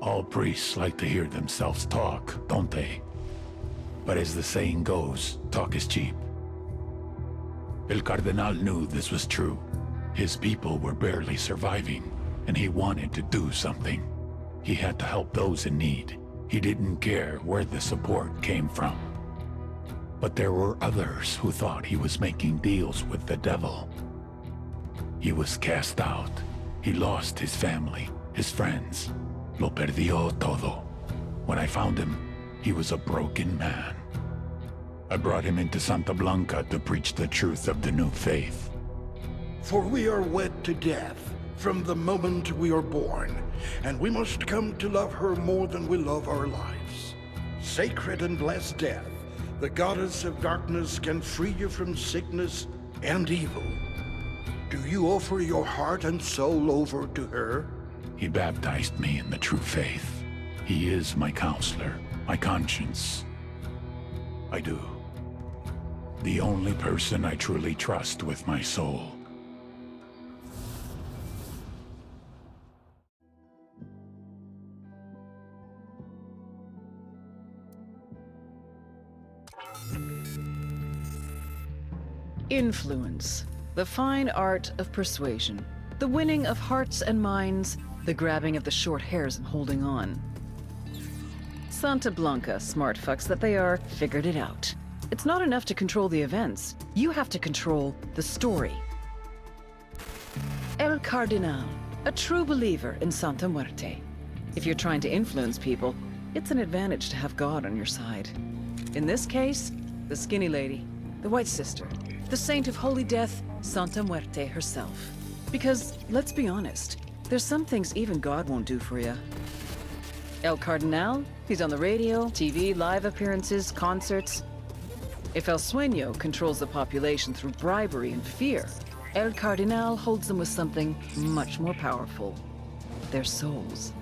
All priests like to hear themselves talk, don't they? But as the saying goes, talk is cheap. El Cardenal knew this was true. His people were barely surviving, and he wanted to do something. He had to help those in need. He didn't care where the support came from. But there were others who thought he was making deals with the devil. He was cast out. He lost his family, his friends. Lo perdió todo. When I found him, he was a broken man. I brought him into Santa Blanca to preach the truth of the new faith. For we are wed to death from the moment we are born, and we must come to love her more than we love our lives. Sacred and blessed death, the goddess of darkness can free you from sickness and evil. Do you offer your heart and soul over to her? He baptized me in the true faith. He is my counselor, my conscience. I do. The only person I truly trust with my soul. Influence, the fine art of persuasion, the winning of hearts and minds, the grabbing of the short hairs and holding on. Santa Blanca, smart fucks that they are, figured it out. It's not enough to control the events. You have to control the story. El Cardenal, a true believer in Santa Muerte. If you're trying to influence people, it's an advantage to have God on your side. In this case, the skinny lady, the White Sister, the saint of holy death, Santa Muerte herself. Because, let's be honest, there's some things even God won't do for you. El Cardenal, he's on the radio, TV, live appearances, concerts. If El Sueño controls the population through bribery and fear, El Cardenal holds them with something much more powerful. Their souls.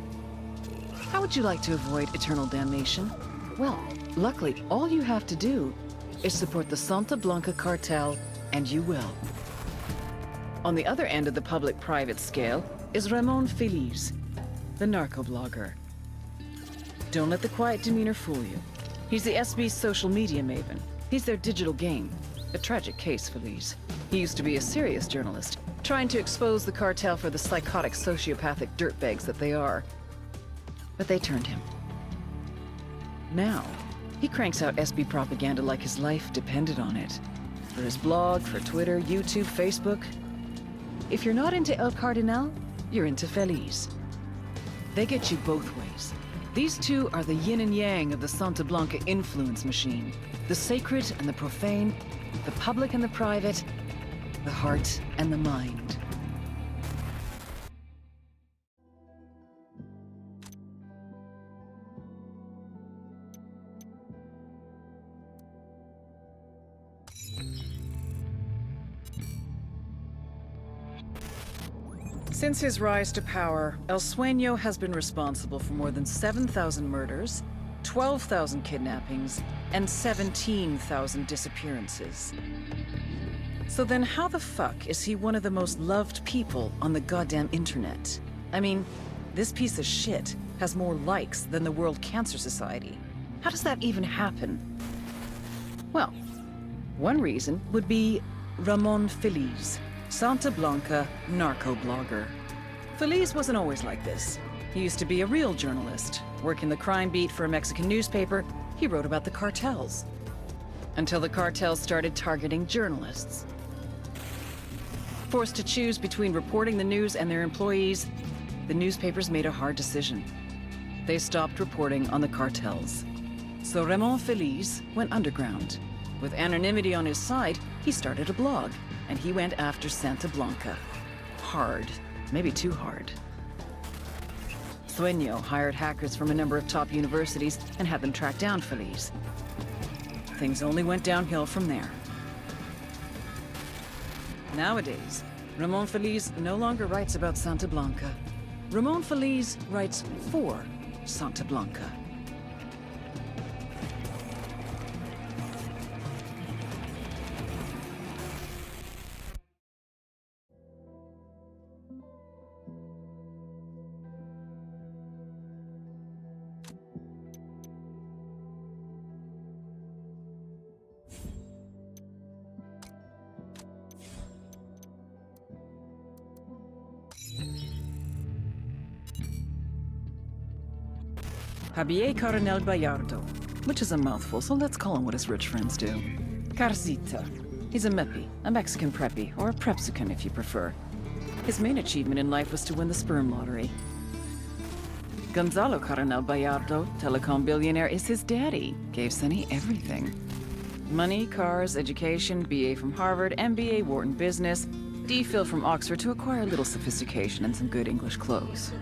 How would you like to avoid eternal damnation? Well, luckily, all you have to do is support the Santa Blanca cartel, and you will. On the other end of the public-private scale is Ramon Feliz, the narco-blogger. Don't let the quiet demeanor fool you. He's the SB's social media maven. He's their digital game. A tragic case, Feliz. He used to be a serious journalist, trying to expose the cartel for the psychotic, sociopathic dirtbags that they are. But they turned him. Now, he cranks out SB propaganda like his life depended on it. For his blog, for Twitter, YouTube, Facebook. If you're not into El Cardenal, you're into Feliz. They get you both ways. These two are the yin and yang of the Santa Blanca influence machine. The sacred and the profane, the public and the private, the heart and the mind. Since his rise to power, El Sueño has been responsible for more than 7,000 murders, 12,000 kidnappings, and 17,000 disappearances. So then how the fuck is he one of the most loved people on the goddamn internet? I mean, this piece of shit has more likes than the World Cancer Society. How does that even happen? Well, one reason would be Ramon Feliz, Santa Blanca narco-blogger. Feliz wasn't always like this. He used to be a real journalist. Working the crime beat for a Mexican newspaper, he wrote about the cartels. Until the cartels started targeting journalists. Forced to choose between reporting the news and their employees, the newspapers made a hard decision. They stopped reporting on the cartels. So Ramon Feliz went underground. With anonymity on his side, he started a blog, and he went after Santa Blanca. Hard. Maybe too hard. Sueño hired hackers from a number of top universities and had them track down Feliz. Things only went downhill from there. Nowadays, Ramon Feliz no longer writes about Santa Blanca. Ramon Feliz writes for Santa Blanca. Javier Coronel Bayardo, which is a mouthful, so let's call him what his rich friends do. Carcita. He's a meppy, a Mexican preppy, or a prepsican if you prefer. His main achievement in life was to win the sperm lottery. Gonzalo Coronel Bayardo, telecom billionaire, is his daddy. Gave Sonny everything. Money, cars, education, BA from Harvard, MBA Wharton Business, DPhil from Oxford to acquire a little sophistication and some good English clothes.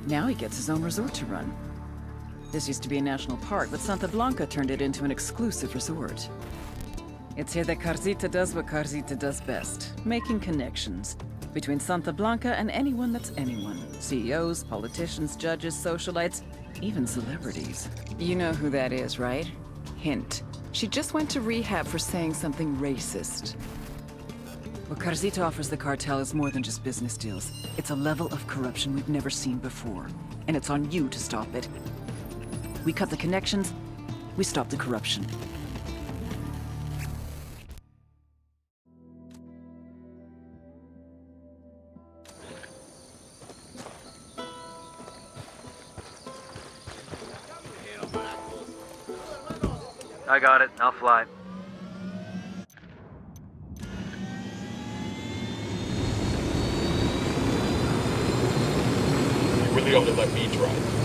Now he gets his own resort to run. This used to be a national park, but Santa Blanca turned it into an exclusive resort. It's here that Carcita does what Carcita does best, making connections between Santa Blanca and anyone that's anyone. CEOs, politicians, judges, socialites, even celebrities. You know who that is, right? Hint. She just went to rehab for saying something racist. What Carcita offers the cartel is more than just business deals. It's a level of corruption we've never seen before. And it's on you to stop it. We cut the connections, we stop the corruption. I got it. I'll fly. You really ought to let me drive.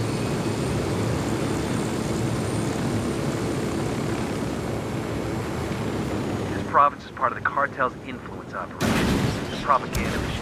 This province is part of the cartel's influence operation. The propaganda machine.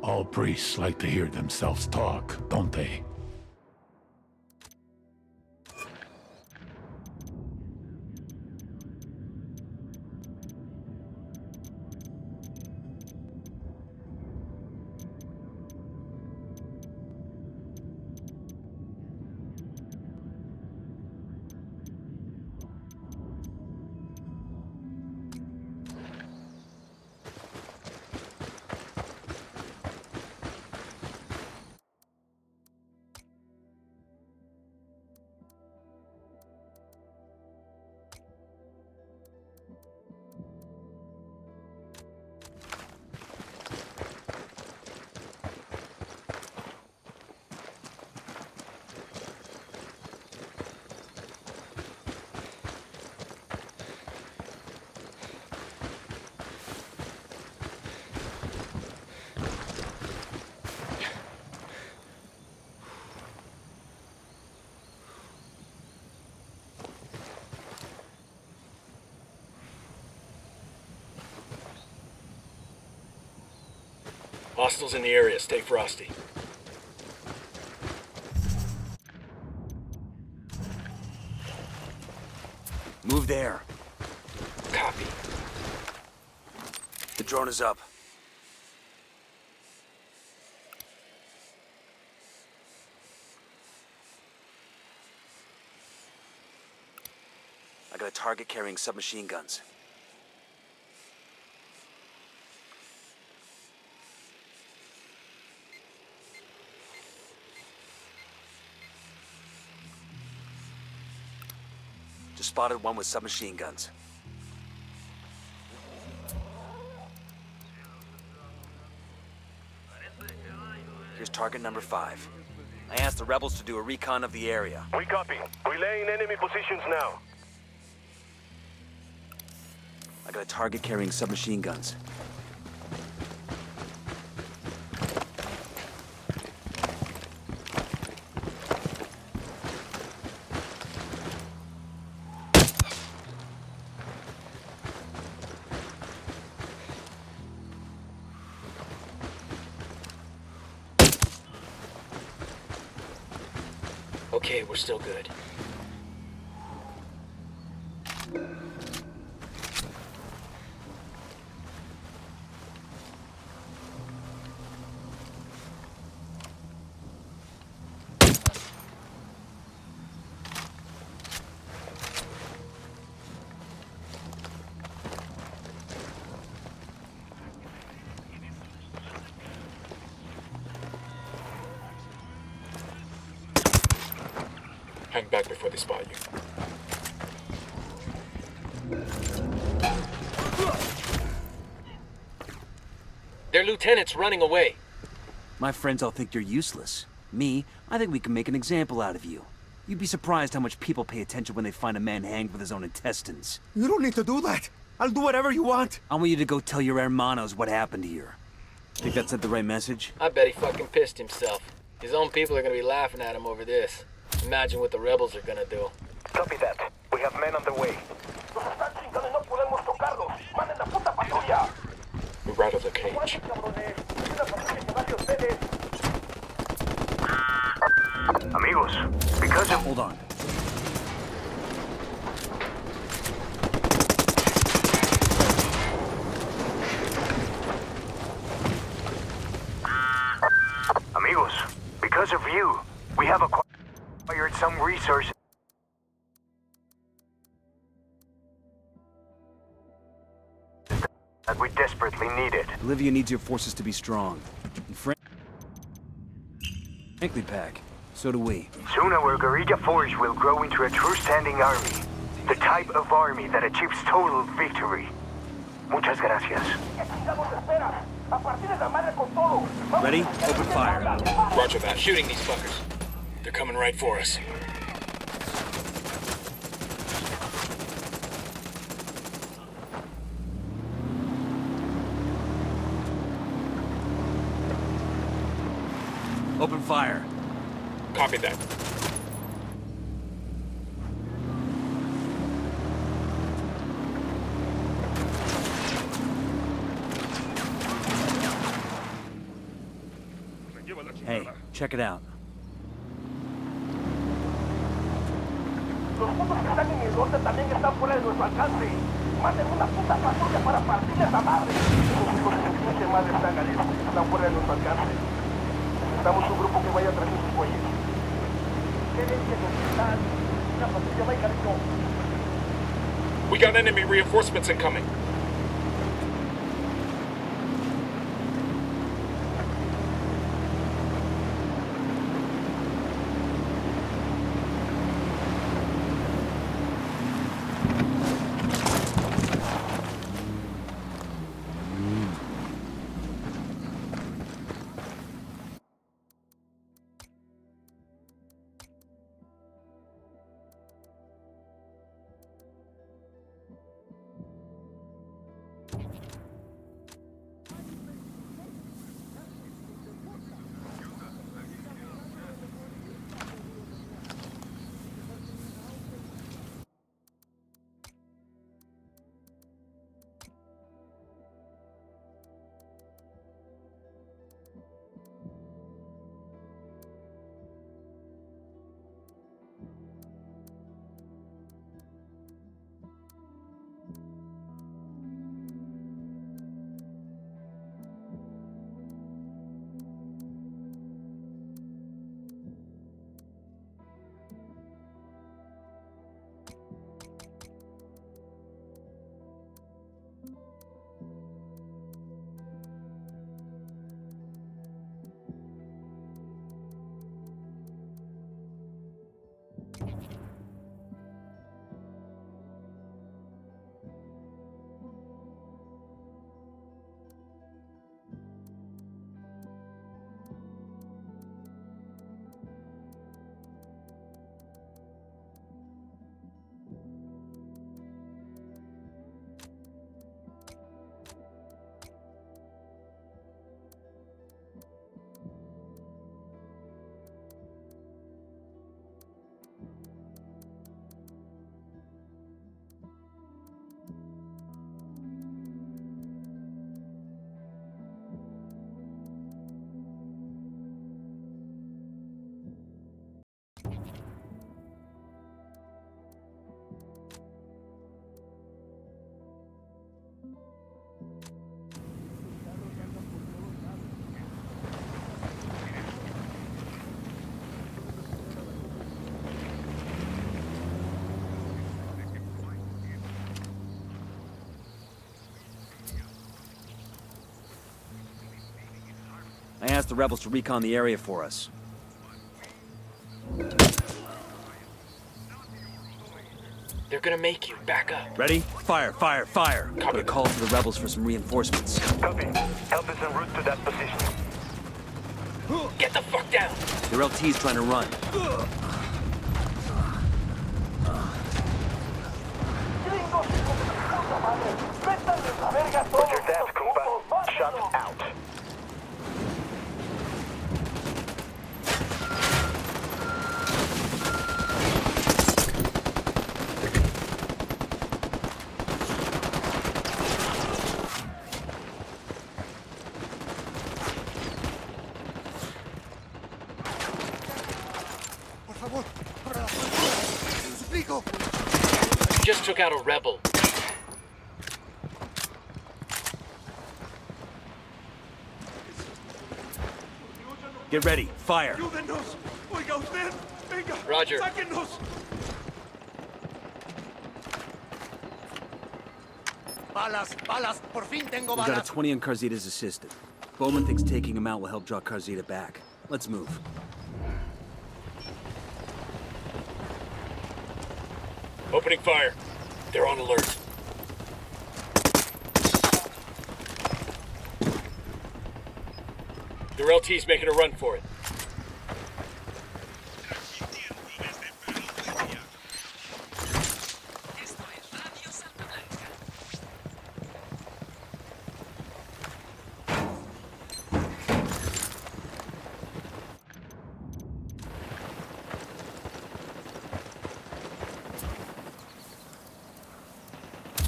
All priests like to hear themselves talk, don't they? Hostiles in the area. Stay frosty. Move there. Copy. The drone is up. I got a target carrying submachine guns. Just spotted one with submachine guns. Here's target number 5. I asked the rebels to do a recon of the area. We copy. Relaying enemy positions now. I got a target carrying submachine guns. Okay, we're still good. Hang back before they spot you. Their lieutenant's running away. My friends all think you're useless. Me, I think we can make an example out of you. You'd be surprised how much people pay attention when they find a man hanged with his own intestines. You don't need to do that. I'll do whatever you want. I want you to go tell your hermanos what happened here. Think that sent the right message? I bet he fucking pissed himself. His own people are gonna be laughing at him over this. Imagine what the rebels are gonna do. Copy that. We have men on the way. We're out of the cage. Amigos, because of... Hold on. Amigos, because of you, we have acquired some resources that we desperately needed. Bolivia needs your forces to be strong. And frankly, Pack, so do we. Soon our guerrilla force will grow into a true standing army. The type of army that achieves total victory. Muchas gracias. Ready? Open fire. Roger that. Shooting these fuckers. They're coming right for us. Open fire. Copy that. Hey, check it out. Los puntos que están en el norte también están fuera de nuestro alcance. Manden una puta patrulla para partirles a madre. Los hijos de su pinche madre están fuera de nuestro alcance. Necesitamos un grupo que vaya tras esos güeyes. ¿Qué le dicen los que están? Una patrulla va y cariño. We got enemy reinforcements incoming. I asked the rebels to recon the area for us. They're gonna make you. Back up. Ready? Fire, fire, fire. Copy. Put a call to the rebels for some reinforcements. Copy. Help is en route to that position. Get the fuck down! Their LT's trying to run. Roger that, Cooper. Shut out. Just took out a rebel. Get ready. Fire. Roger. We got a 20 on Carzita's assistant. Bowman thinks taking him out will help draw Carzita back. Let's move. Opening fire. They're on alert. Their LT's making a run for it.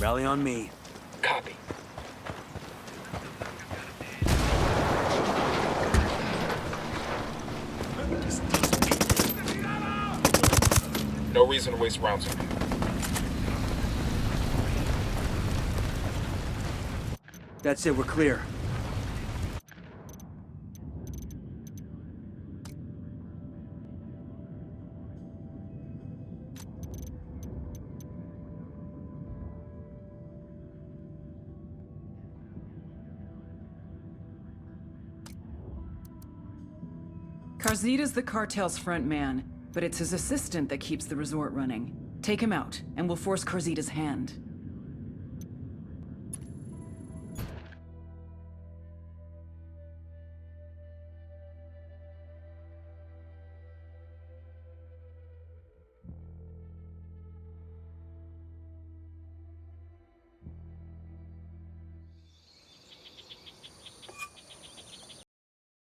Rally on me. Copy. No reason to waste rounds on him. That's it, we're clear. Carzita's the cartel's front man, but it's his assistant that keeps the resort running. Take him out, and we'll force Carzita's hand.